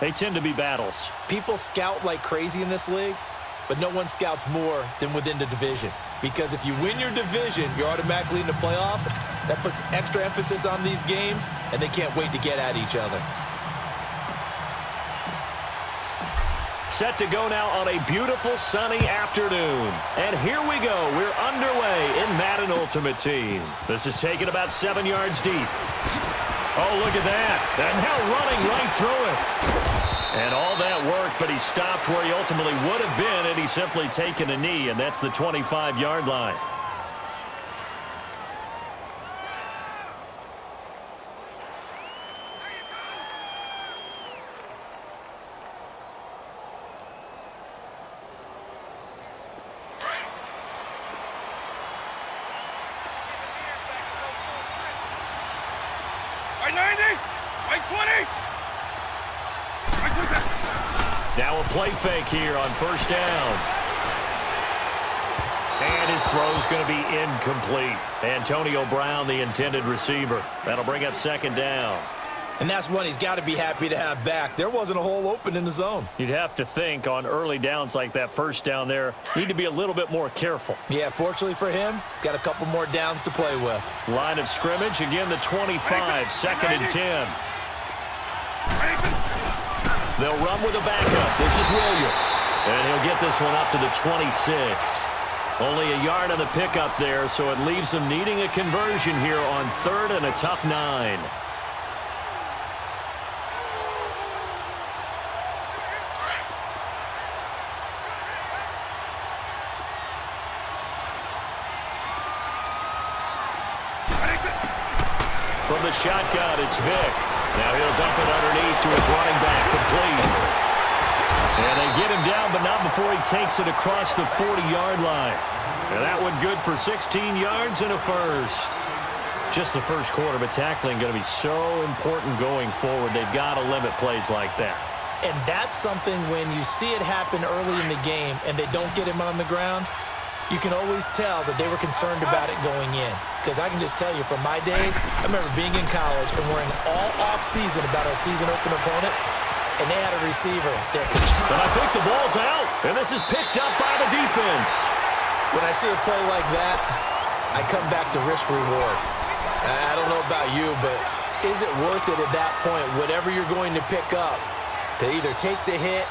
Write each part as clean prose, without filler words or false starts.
They tend to be battles. People scout like crazy in this league, but no one scouts more than within the division. Because if you win your division, you're automatically in the playoffs. That puts extra emphasis on these games, and they can't wait to get at each other. Set to go now on a beautiful sunny afternoon. And here we go. We're underway in Madden Ultimate Team. This is taken about 7 yards deep. Oh, look at that. And now running right through it. And all that work, but he stopped where he ultimately would have been, and he's simply taken a knee, and that's the 25-yard line. Now a play fake here on first down. And his throw's going to be incomplete. Antonio Brown, the intended receiver. That'll bring up second down. And that's one he's got to be happy to have back. There wasn't a hole open in the zone. You'd have to think on early downs like that first down there, need to be a little bit more careful. Yeah, fortunately for him, got a couple more downs to play with. Line of scrimmage, again the 25, second and 10. They'll run with a backup. This is Williams. And he'll get this one up to the 26. Only a yard on the pickup there, so it leaves them needing a conversion here on third and a tough 9. From the shotgun, it's Vick. Now he'll dump it underneath to his running back, complete. And they get him down, but not before he takes it across the 40-yard line. And that one good for 16 yards and a first. Just the first quarter, but tackling going to be so important going forward. They've got to limit plays like that. And that's something when you see it happen early in the game and they don't get him on the ground, you can always tell that they were concerned about it going in. Because I can just tell you from my days, I remember being in college and worrying all off-season about our season open opponent, and they had a receiver that could... But I think the ball's out, and this is picked up by the defense. When I see a play like that, I come back to risk reward. I don't know about you, but is it worth it at that point, whatever you're going to pick up, to either take the hit,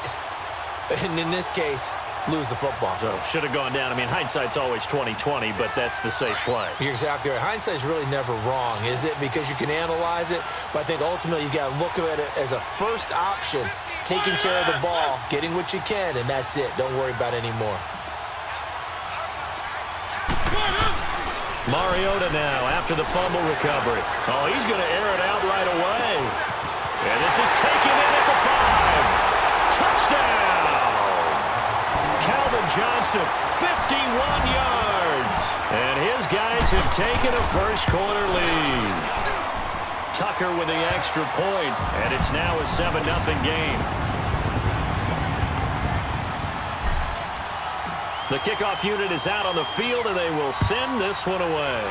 and in this case, lose the football? So should have gone down. I mean, hindsight's always 20/20, but that's the safe play. You're exactly right. Hindsight's really never wrong, is it? Because you can analyze it, but I think ultimately you got to look at it as a first option, taking care of the ball, getting what you can, and that's it. Don't worry about any more. Mariota now after the fumble recovery. Oh, he's going to air it out right away. And this is taken in at the 5. Touchdown! Calvin Johnson, 51 yards. And his guys have taken a first-quarter lead. Tucker with the extra point, and it's now a 7-0 game. The kickoff unit is out on the field, and they will send this one away.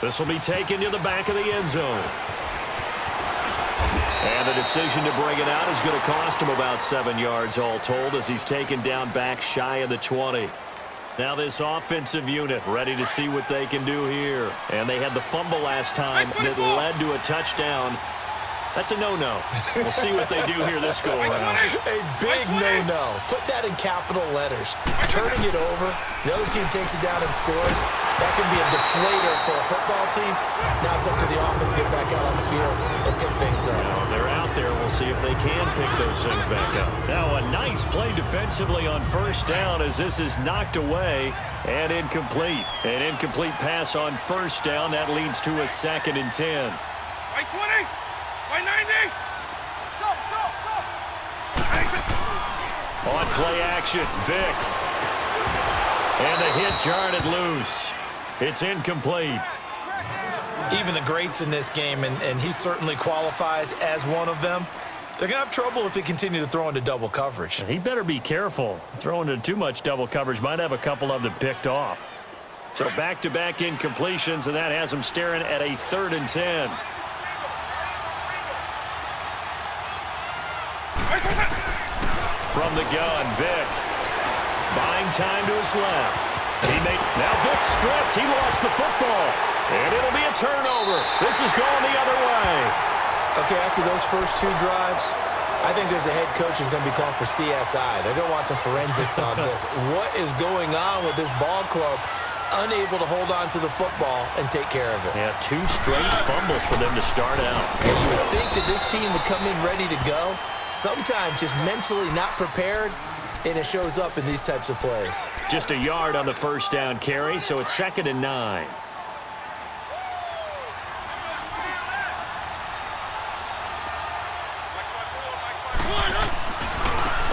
This will be taken to the back of the end zone. And the decision to bring it out is going to cost him about 7 yards all told as he's taken down back shy of the 20. Now this offensive unit ready to see what they can do here. And they had the fumble last time that led to a touchdown. That's a no-no. We'll see what they do here this go-around. A big no-no. Put that in capital letters. Turning it over, the other team takes it down and scores. That can be a deflator for a football team. Now it's up to the offense to get back out on the field and pick things up. Now they're out there. We'll see if they can pick those things back up. Now a nice play defensively on first down as this is knocked away and incomplete. An incomplete pass on first down. That leads to a 2nd and 10. By 20! By 90! Go! On play action, Vick. And the hit jarred it loose. It's incomplete. Even the greats in this game, and he certainly qualifies as one of them, they're going to have trouble if they continue to throw into double coverage. He better be careful. Throwing into too much double coverage might have a couple of them picked off. So back-to-back incompletions, and that has him staring at a 3rd and 10. From the gun, Vic. Buying time to his left. Now Vic stripped. He lost the football. And it'll be a turnover. This is going the other way. Okay, after those first two drives, I think there's a head coach who's going to be calling for CSI. They're going to want some forensics on this. What is going on with this ball club? Unable to hold on to the football and take care of it. Yeah, 2 straight fumbles for them to start out. And you would think that this team would come in ready to go. Sometimes just mentally not prepared, and it shows up in these types of plays. Just a yard on the first down carry, so it's 2nd and 9.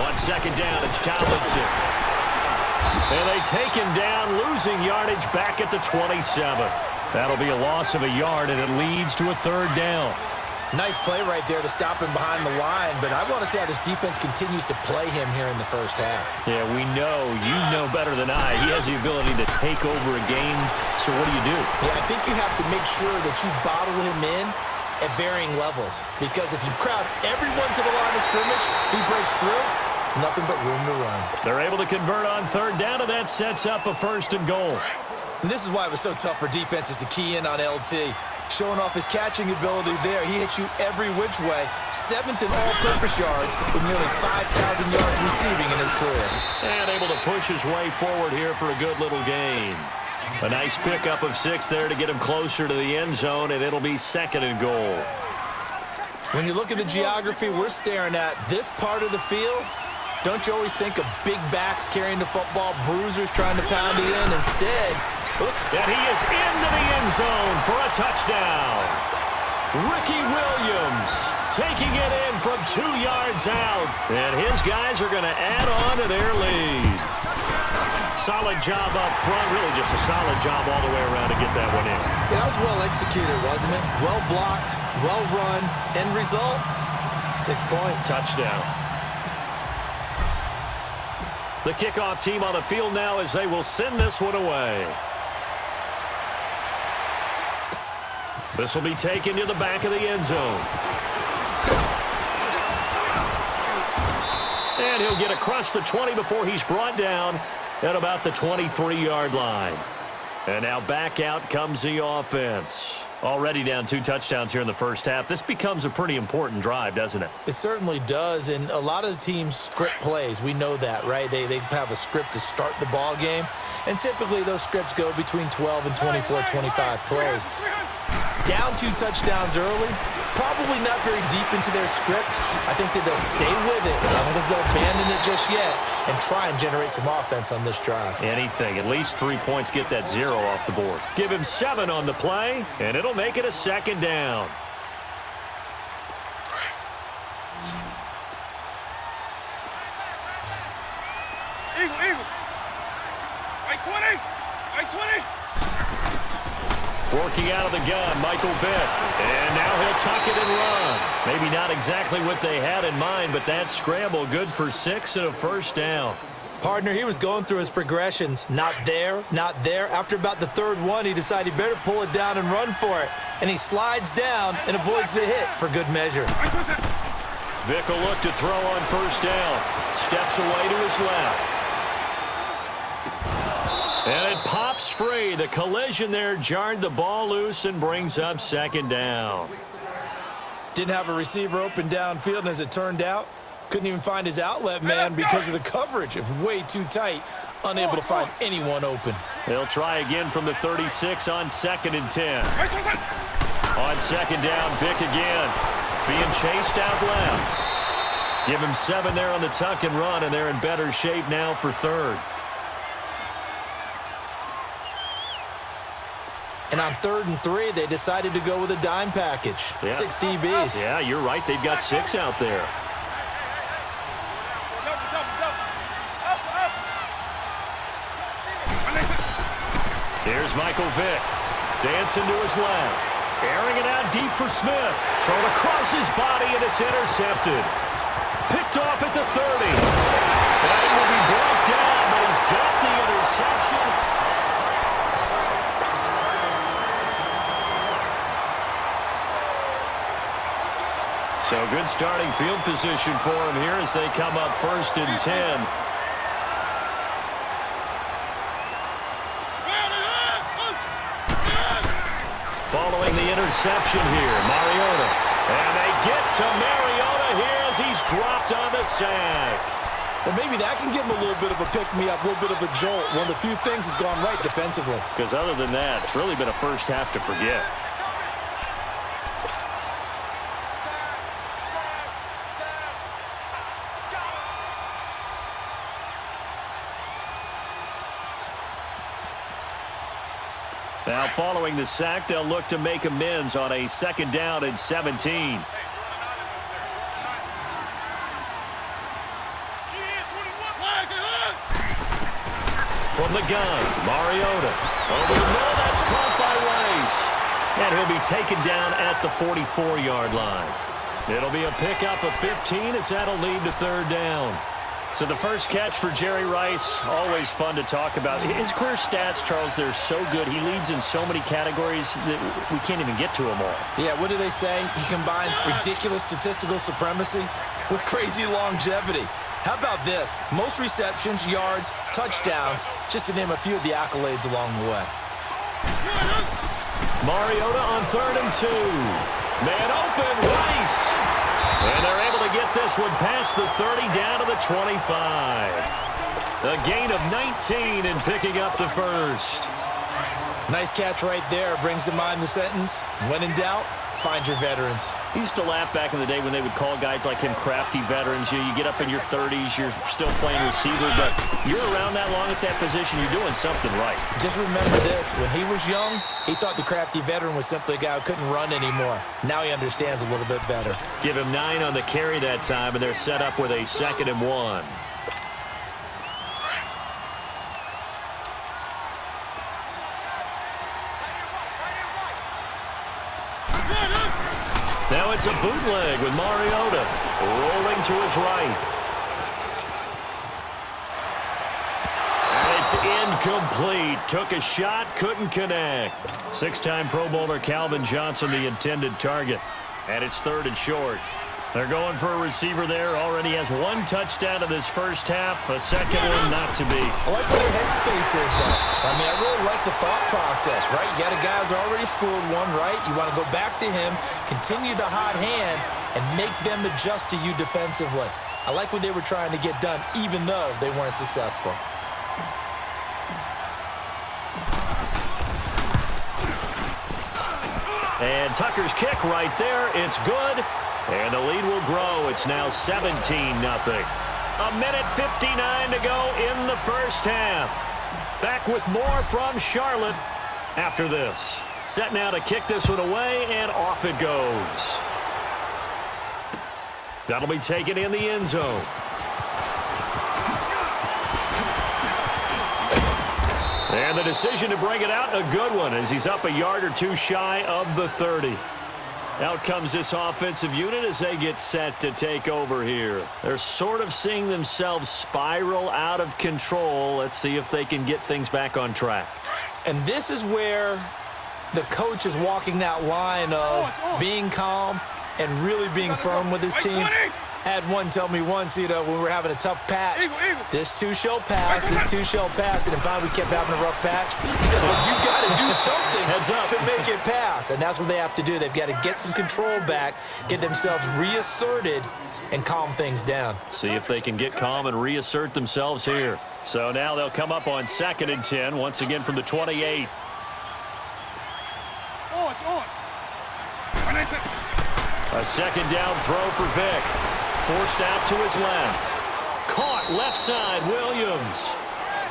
On 2nd down, it's Tomlinson. And they take him down, losing yardage back at the 27. That'll be a loss of a yard, and it leads to a 3rd down. Nice play right there to stop him behind the line, but I want to see how this defense continues to play him here in the first half. Yeah, we know. You know better than I. He has the ability to take over a game, so what do you do? Yeah, I think you have to make sure that you bottle him in at varying levels, because if you crowd everyone to the line of scrimmage, if he breaks through, there's nothing but room to run. They're able to convert on 3rd down, and that sets up a 1st and goal. And this is why it was so tough for defenses to key in on LT. Showing off his catching ability there. He hits you every which way. 7th in all-purpose yards with nearly 5,000 yards receiving in his career. And able to push his way forward here for a good little gain. A nice pickup of 6 there to get him closer to the end zone, and it'll be 2nd and goal. When you look at the geography we're staring at, this part of the field, don't you always think of big backs carrying the football, bruisers trying to pound it in? Instead, and he is into the end zone for a touchdown. Ricky Williams taking it in from 2 yards out. And his guys are going to add on to their lead. Solid job up front. Really just a solid job all the way around to get that one in. Yeah, that was well executed, wasn't it? Well blocked, well run. End result, 6 points. Touchdown. The kickoff team on the field now as they will send this one away. This will be taken to the back of the end zone. And he'll get across the 20 before he's brought down at about the 23-yard line. And now back out comes the offense. Already down 2 touchdowns here in the first half. This becomes a pretty important drive, doesn't it? It certainly does, and a lot of the teams script plays. We know that, right? They have a script to start the ball game, and typically those scripts go between 12 and 24, 25 plays. Down 2 touchdowns early, probably not very deep into their script. I think that they'll stay with it. I don't think they'll abandon it just yet and try and generate some offense on this drive. Anything. At least 3 points, get that 0 off the board. Give him 7 on the play, and it'll make it a 2nd down. Eagle. Right 20. Right 20. Working out of the gun, Michael Vick. And now he'll tuck it and run. Maybe not exactly what they had in mind, but that scramble good for 6 and a 1st down. Partner, he was going through his progressions. Not there, not there. After about the 3rd one, he decided he better pull it down and run for it. And he slides down and avoids the hit for good measure. Vick will look to throw on 1st down. Steps away to his left. And it pops free. The collision there jarred the ball loose and brings up 2nd down. Didn't have a receiver open downfield, and as it turned out, couldn't even find his outlet man because of the coverage. It was way too tight, unable to find anyone open. They'll try again from the 36 on 2nd and 10. On 2nd down, Vick again. Being chased out left. Give him 7 there on the tuck and run, and they're in better shape now for 3rd. And on 3rd and 3, they decided to go with a dime package. Yeah. 6 DBs. Yeah, you're right. They've got 6 out there. Here's Michael Vick. Dancing to his left. Airing it out deep for Smith. Thrown across his body, and it's intercepted. Picked off at the 30. And it will be brought down, but he's got the interception. So good starting field position for him here as they come up 1st and 10. Following the interception here, Mariota. And they get to Mariota here as he's dropped on the sack. Well, maybe that can give him a little bit of a pick-me-up, a little bit of a jolt. One of the few things has gone right defensively. Because other than that, it's really been a first half to forget. Now, following the sack, they'll look to make amends on a 2nd down and 17. From the gun, Mariota. Over the middle, that's caught by Rice. And he'll be taken down at the 44-yard line. It'll be a pickup of 15 as that'll lead to 3rd down. So the first catch for Jerry Rice, always fun to talk about. His career stats, Charles, they're so good. He leads in so many categories that we can't even get to them all. Yeah, what do they say? He combines ridiculous statistical supremacy with crazy longevity. How about this? Most receptions, yards, touchdowns, just to name a few of the accolades along the way. Mariota on 3rd and 2. Man open, Rice. And they're able to get this one past the 30 down to the 25. A gain of 19 and picking up the first. Nice catch right there. Brings to mind the sentence, when in doubt, find your veterans. He used to laugh back in the day when they would call guys like him crafty veterans. You get up in your 30s, you're still playing receiver, but you're around that long at that position, you're doing something right. Just remember this. When he was young, he thought the crafty veteran was simply a guy who couldn't run anymore. Now he understands a little bit better. Give him 9 on the carry that time, and they're set up with a 2nd and 1. Now it's a bootleg with Mariota rolling to his right. And it's incomplete. Took a shot, couldn't connect. 6-time Pro Bowler Calvin Johnson, the intended target. And it's 3rd and short. They're going for a receiver there. Already has 1 touchdown in this first half. A 2nd one not to be. I like where their headspace is, though. I mean, I really like the thought process, right? You got a guy who's already scored 1, right? You want to go back to him, continue the hot hand, and make them adjust to you defensively. I like what they were trying to get done, even though they weren't successful. And Tucker's kick right there. It's good. And the lead will grow. It's now 17-0. 1:59 to go in the first half. Back with more from Charlotte after this. Set now to kick this one away, and off it goes. That'll be taken in the end zone. And the decision to bring it out, a good one, as he's up a yard or 2 shy of the 30. Out comes this offensive unit as they get set to take over here. They're sort of seeing themselves spiral out of control. Let's see if they can get things back on track. And this is where the coach is walking that line of being calm and really being firm with his team. Had one tell me once, when we were having a tough patch, this too shall pass, this too shall pass, and finally we kept having a rough patch. He said, well, you got to do something to make it pass, and that's what they have to do. They've got to get some control back, get themselves reasserted, and calm things down. See if they can get calm and reassert themselves here. So now they'll come up on 2nd and 10, once again from the 28. A 2nd down throw for Vick. Forced out to his left. Caught left side, Williams.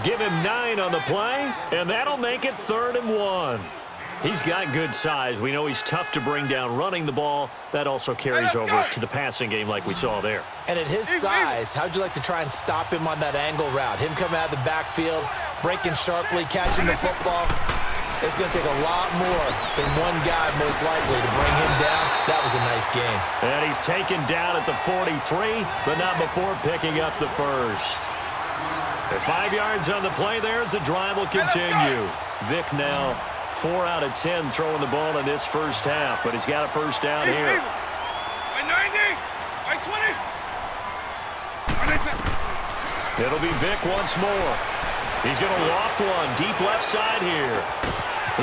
Give him 9 on the play, and that'll make it 3rd and 1. He's got good size. We know he's tough to bring down running the ball. That also carries over to the passing game like we saw there. And at his size, how'd you like to try and stop him on that angle route? Him coming out of the backfield, breaking sharply, catching the football. It's going to take a lot more than one guy, most likely, to bring him down. That was a nice game. And he's taken down at the 43, but not before picking up the first. At 5 yards on the play there as the drive will continue. Vick now 4 out of 10 throwing the ball in this first half, but he's got a first down here. 20. It'll be Vic once more. He's going to loft one deep left side here.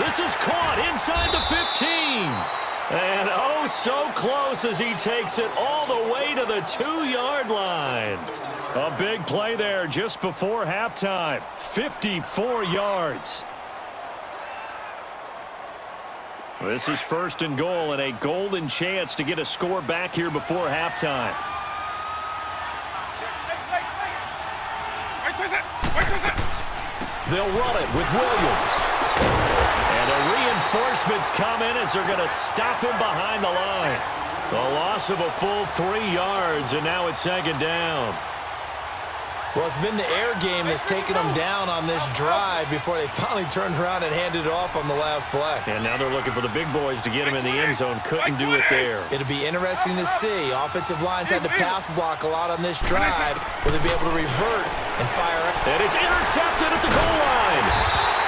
This is caught inside the 15. And oh, so close as he takes it all the way to the 2-yard line. A big play there just before halftime. 54 yards. This is 1st and goal and a golden chance to get a score back here before halftime. They'll run it with Williams. And the reinforcements come in as they're going to stop him behind the line. A loss of a full 3 yards, and now it's 2nd down. Well, it's been the air game that's taken them down on this drive before they finally turned around and handed it off on the last play. And now they're looking for the big boys to get him in the end zone. Couldn't do it there. It'll be interesting to see. Offensive lines had to pass block a lot on this drive. Will they be able to revert and fire up? And it's intercepted at the goal line.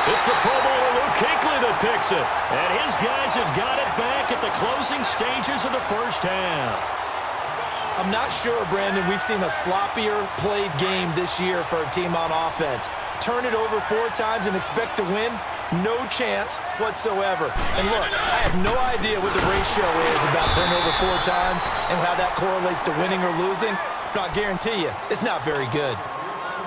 It's the Pro Bowler Luke Kuechly that picks it. And his guys have got it back at the closing stages of the first half. I'm not sure, Brandon, we've seen a sloppier played game this year for a team on offense. Turn it over 4 times and expect to win? No chance whatsoever. And look, I have no idea what the ratio is about turnover 4 times and how that correlates to winning or losing. But I guarantee you, it's not very good.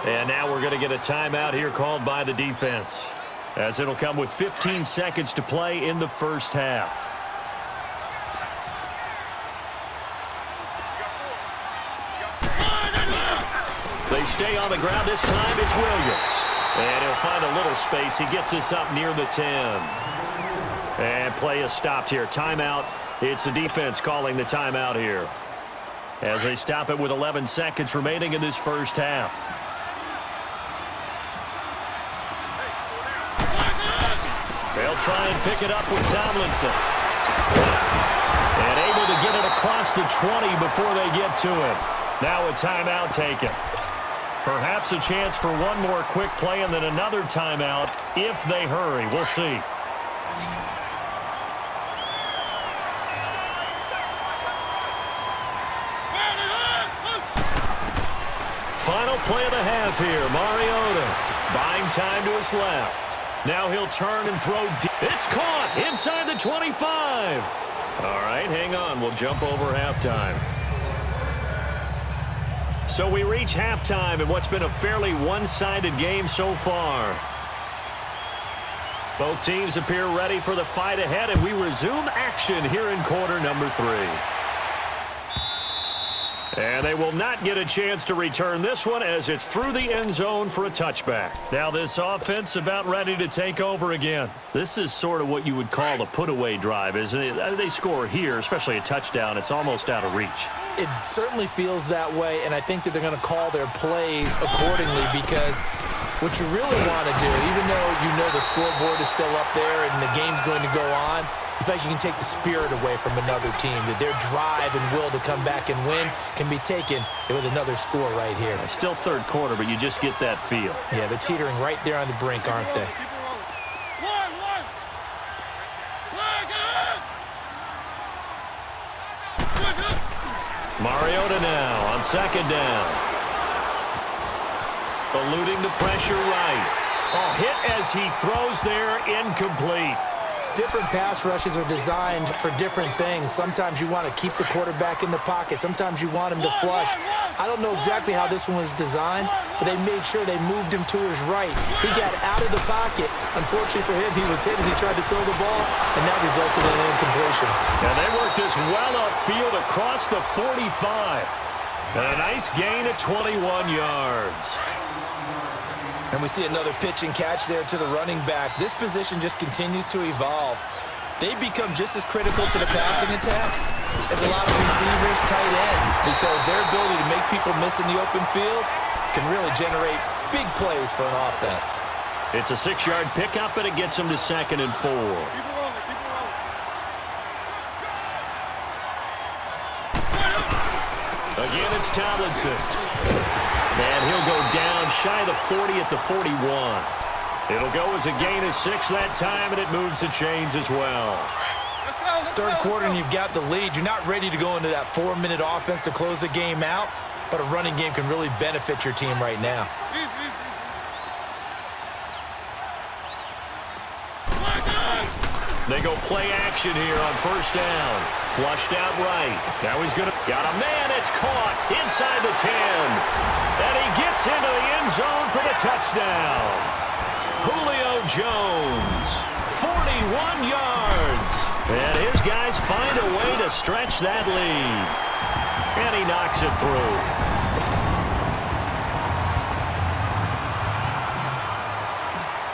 And now we're going to get a timeout here called by the defense, as it'll come with 15 seconds to play in the first half. They stay on the ground this time. It's Williams. And he'll find a little space. He gets us up near the 10. And play is stopped here. Timeout. It's the defense calling the timeout here, as they stop it with 11 seconds remaining in this first half. They'll try and pick it up with Tomlinson. And able to get it across the 20 before they get to him. Now a timeout taken. Perhaps a chance for one more quick play and then another timeout if they hurry. We'll see. Final play of the half here. Mariota buying time to his left. Now he'll turn and throw deep. It's caught inside the 25. All right, hang on. We'll jump over halftime. So we reach halftime in what's been a fairly one-sided game so far. Both teams appear ready for the fight ahead, and we resume action here in quarter number 3. And they will not get a chance to return this one as it's through the end zone for a touchback. Now this offense about ready to take over again. This is sort of what you would call a put-away drive, isn't it? They score here, especially a touchdown. It's almost out of reach. It certainly feels that way, and I think that they're going to call their plays accordingly, because what you really want to do, even though you know the scoreboard is still up there and the game's going to go on, I think you can take the spirit away from another team, that their drive and will to come back and win can be taken with another score right here. It's still third quarter, but you just get that feel. Yeah, they're teetering right there on the brink, aren't they? Mariota now on second down. Eluding the pressure right. Oh, hit as he throws there, incomplete. Different pass rushes are designed for different things. Sometimes you want to keep the quarterback in the pocket. Sometimes you want him to flush. I don't know exactly how this one was designed, but they made sure they moved him to his right. He got out of the pocket. Unfortunately for him, he was hit as he tried to throw the ball, and that resulted in an incompletion. And they worked this well upfield across the 45. And a nice gain at 21 yards. And we see another pitch and catch there to the running back. This position just continues to evolve. They become just as critical to the passing attack as a lot of receivers, tight ends, because their ability to make people miss in the open field can really generate big plays for an offense. It's a 6-yard pickup, and it gets them to 2nd and 4. Again, it's Tomlinson. And he'll go down shy of the 40 at the 41. It'll go as a gain of 6 that time, and it moves the chains as well. Let's go. Third quarter and you've got the lead. You're not ready to go into that 4-minute offense to close the game out, but a running game can really benefit your team right now. They go play action here on first down. Flushed out right. Now he's going to... Got a man. It's caught inside the 10. And he gets into the end zone for the touchdown. Julio Jones, 41 yards. And his guys find a way to stretch that lead. And he knocks it through.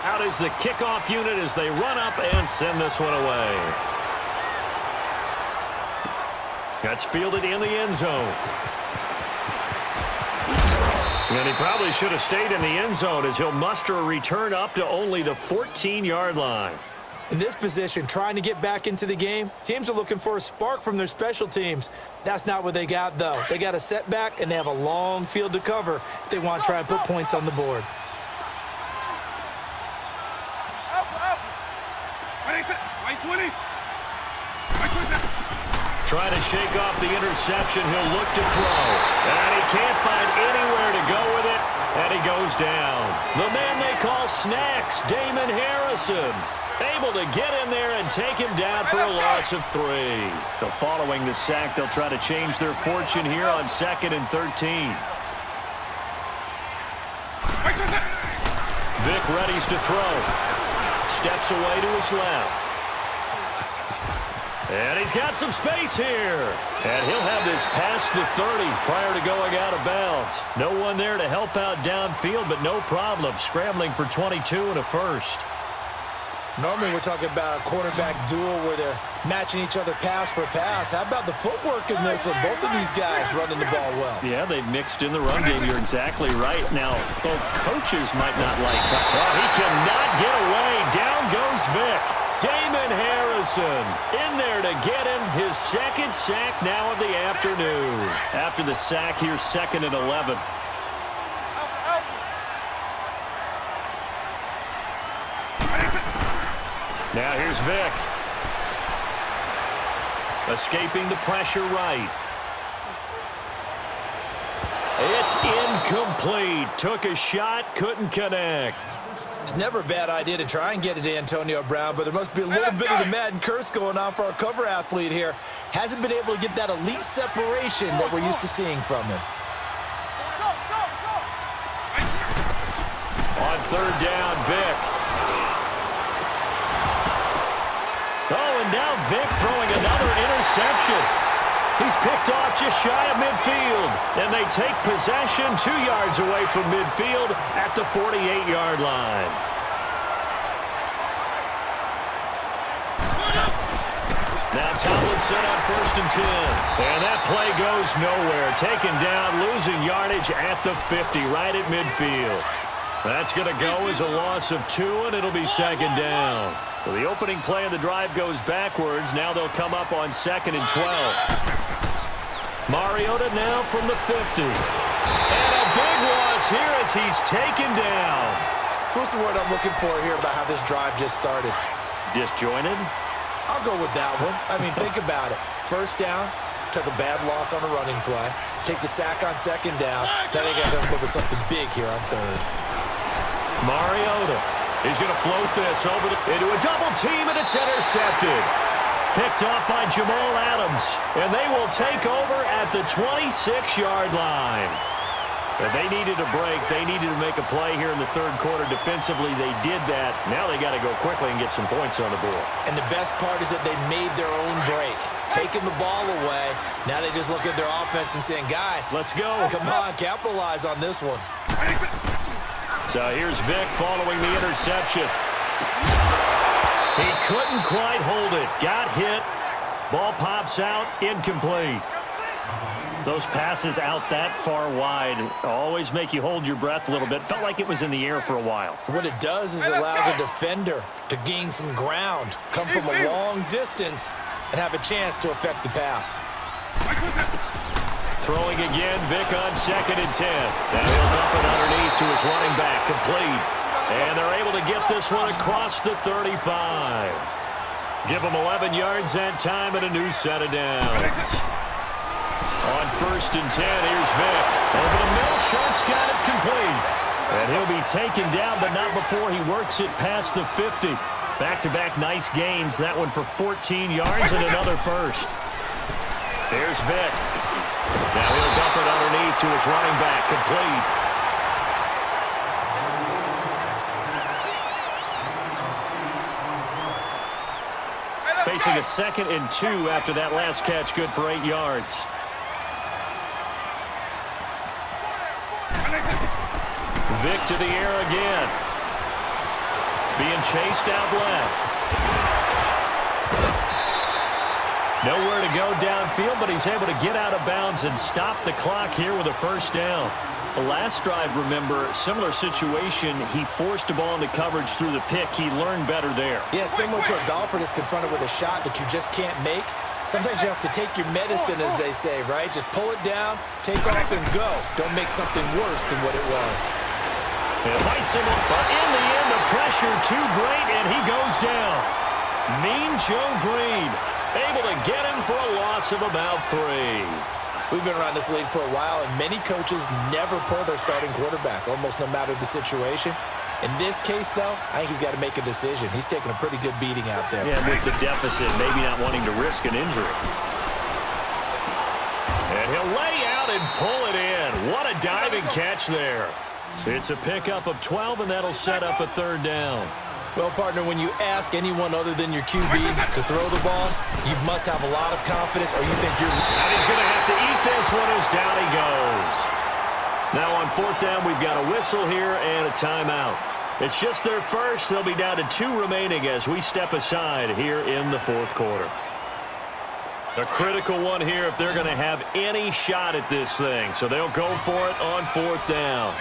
Out is the kickoff unit as they run up and send this one away. That's fielded in the end zone. And he probably should have stayed in the end zone as he'll muster a return up to only the 14-yard line. In this position, trying to get back into the game, teams are looking for a spark from their special teams. That's not what they got, though. They got a setback, and they have a long field to cover if they want to try and put points on the board. Trying to shake off the interception. He'll look to throw. And he can't find anywhere to go with it. And he goes down. The man they call Snacks, Damon Harrison, able to get in there and take him down for a loss of 3. So following the sack, they'll try to change their fortune here on 2nd and 13. Vic readies to throw. Steps away to his left. And he's got some space here. And he'll have this past the 30 prior to going out of bounds. No one there to help out downfield, but no problem. Scrambling for 22 and a first. Normally we're talking about a quarterback duel where they're matching each other pass for pass. How about the footwork in this one? Both of these guys running the ball well. Yeah, they've mixed in the run game. You're exactly right. Now, both coaches might not like that. Oh, he cannot get away. Down goes Vic. Damon Harrison in there to get him his second sack now of the afternoon. After the sack here, 2nd and 11. Now here's Vic. Escaping the pressure right. It's incomplete. Took a shot, couldn't connect. It's never a bad idea to try and get it to Antonio Brown, but there must be a little bit of the Madden curse going on for our cover athlete here. Hasn't been able to get that elite separation that we're used to seeing from him. On 3rd down, Vic. Oh, and now Vic throwing another interception. He's picked off just shy of midfield, and they take possession 2 yards away from midfield at the 48-yard line. Now Tomlinson on 1st and 10. And that play goes nowhere. Taken down, losing yardage at the 50, right at midfield. That's going to go as a loss of 2, and it'll be 2nd down. So the opening play of the drive goes backwards. Now they'll come up on 2nd and 12. Mariota now from the 50. And a big loss here as he's taken down. So what's the word I'm looking for here about how this drive just started? Disjointed? I'll go with that one. I mean, think about it. First down, took a bad loss on a running play. Take the sack on 2nd down. Now they got to come up with something big here on 3rd. Mariota. He's going to float this over into a double team, and it's intercepted. Picked off by Jamal Adams. And they will take over at the 26-yard line. But they needed a break. They needed to make a play here in the 3rd quarter. Defensively, they did that. Now they got to go quickly and get some points on the board. And the best part is that they made their own break. Taking the ball away. Now they just look at their offense and saying, guys, let's go. Come on, capitalize on this one. So here's Vic following the interception. He couldn't quite hold it. Got hit. Ball pops out. Incomplete. Those passes out that far wide always make you hold your breath a little bit. Felt like it was in the air for a while. What it does is it allows a defender to gain some ground, come from a long distance, and have a chance to affect the pass. Throwing again, Vic on 2nd and 10. Now he'll dump it underneath to his running back, complete. And they're able to get this one across the 35. Give him 11 yards that time and a new set of downs. On 1st and 10, here's Vick. Over the middle, Sharp's got it complete. And he'll be taken down, but not before he works it past the 50. Back-to-back nice gains. That one for 14 yards and another first. There's Vick. Now he'll dump it underneath to his running back, complete. Facing a 2nd and 2 after that last catch, good for 8 yards. Vick to the air again. Being chased out left. Nowhere to go downfield, but he's able to get out of bounds and stop the clock here with a first down. The last drive, remember, similar situation. He forced a ball into coverage through the pick. He learned better there. Yeah, similar to a golfer that's confronted with a shot that you just can't make. Sometimes you have to take your medicine, as they say, right? Just pull it down, take off, and go. Don't make something worse than what it was. It fights him up, but in the end, the pressure too great, and he goes down. Mean Joe Green able to get him for a loss of about 3. We've been around this league for a while, and many coaches never pull their starting quarterback, almost no matter the situation. In this case, though, I think he's got to make a decision. He's taking a pretty good beating out there. Yeah, with the deficit, maybe not wanting to risk an injury. And he'll lay out and pull it in. What a diving catch there. It's a pickup of 12, and that'll set up a 3rd down. Well, partner, when you ask anyone other than your QB to throw the ball, you must have a lot of confidence, or you think you're... And he's going to have to eat this one as down he goes. Now on 4th down, we've got a whistle here and a timeout. It's just their first. They'll be down to 2 remaining as we step aside here in the 4th quarter. A critical one here if they're going to have any shot at this thing. So they'll go for it on 4th down.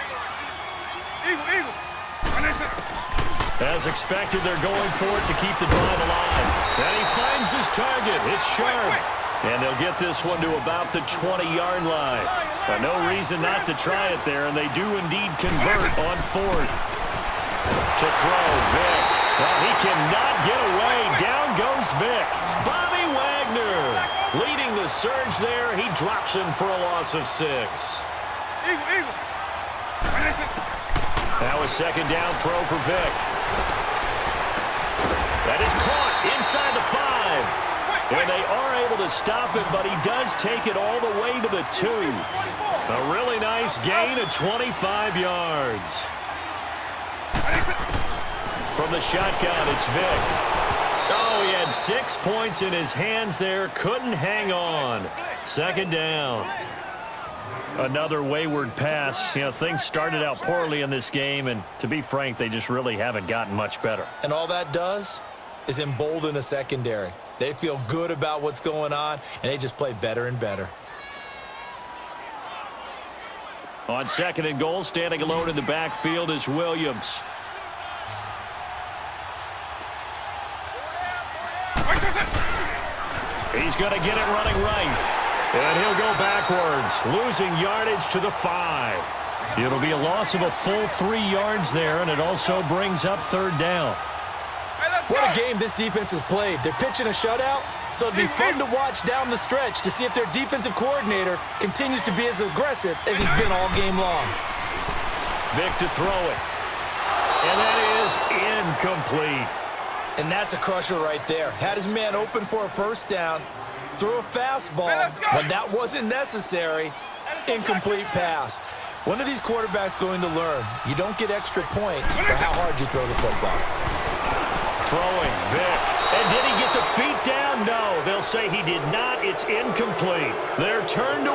Eagle. As expected, they're going for it to keep the drive alive. And he finds his target. It's Sharp. And they'll get this one to about the 20-yard line. But no reason not to try it there, and they do indeed convert on 4th. To throw, Vick. Well, he cannot get away. Down goes Vick. Bobby Wagner leading the surge there. He drops him for a loss of 6. Eagle. Now a 2nd down throw for Vick. That is caught inside the 5. And they are able to stop it, but he does take it all the way to the 2. A really nice gain of 25 yards. From the shotgun, it's Vick. Oh, he had 6 points in his hands there. Couldn't hang on. 2nd down. Another wayward pass. You know, things started out poorly in this game, and to be frank, they just really haven't gotten much better. And all that does is embolden a secondary. They feel good about what's going on, and they just play better and better. On 2nd and goal, standing alone in the backfield is Williams. He's going to get it running right. And he'll go backwards, losing yardage to the 5. It'll be a loss of a full 3 yards there, and it also brings up 3rd down. What a game this defense has played. They're pitching a shutout, so it'll be fun to watch down the stretch to see if their defensive coordinator continues to be as aggressive as he's been all game long. Vick to throw it. And that is incomplete. And that's a crusher right there. Had his man open for a 1st down, threw a fastball. When that wasn't necessary, incomplete pass. When are these quarterbacks going to learn? You don't get extra points for how hard you throw the football. Throwing, Vick. And did he get the feet down? No, they'll say he did not. It's incomplete. Their turn to